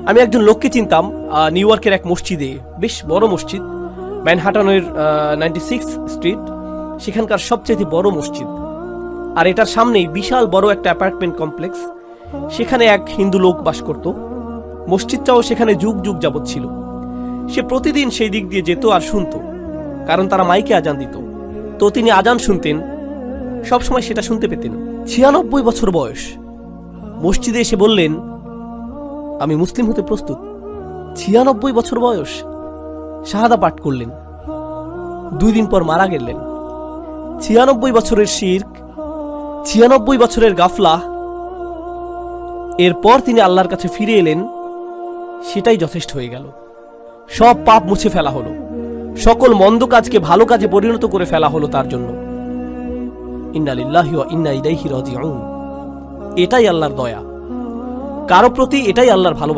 আমি একজন লোককে চিনতাম নিউ ইয়র্কের এক মসজিদে, বেশ বড় মসজিদ, ম্যানহাটনের 96 স্ট্রিট, সেখানকার সবচেয়ে বড় মসজিদ। আর এটার সামনেই বিশাল বড় একটা অ্যাপার্টমেন্ট কমপ্লেক্স। সেখানে এক হিন্দু লোক বাস করত। মসজিদটাও সেখানে যুগ যুগ যাবৎ ছিল। সে প্রতিদিন সেই দিক দিয়ে যেত আর শুনত, কারণ তারা মাইকে আজান দিত। তো তিনি আজান শুনতেন, সবসময় সেটা শুনতে পেতেন। 96 বছর বয়স। মসজিদে এসে বললেন, আমি মুসলিম হতে প্রস্তুত। 96 বছর বয়স। শাহাদা পাঠ করলেন। 2 দিন পর মারা গেলেন। 96 বছরের শিরক, 96 বছরের গাফলা। এরপর তিনি আল্লাহর কাছে ফিরে এলেন, সেটাই যথেষ্ট হয়ে গেল। সব পাপ মুছে ফেলা হলো, সকল মন্দ কাজকে ভালো কাজে পরিণত করে ফেলা হলো তার জন্য। ইন্না লিল্লাহি ওয়া ইন্না ইলাইহি রাজিউন। এটাই আল্লাহর দয়া, কারো প্রতি এটাই আল্লাহর ভালোবাসা।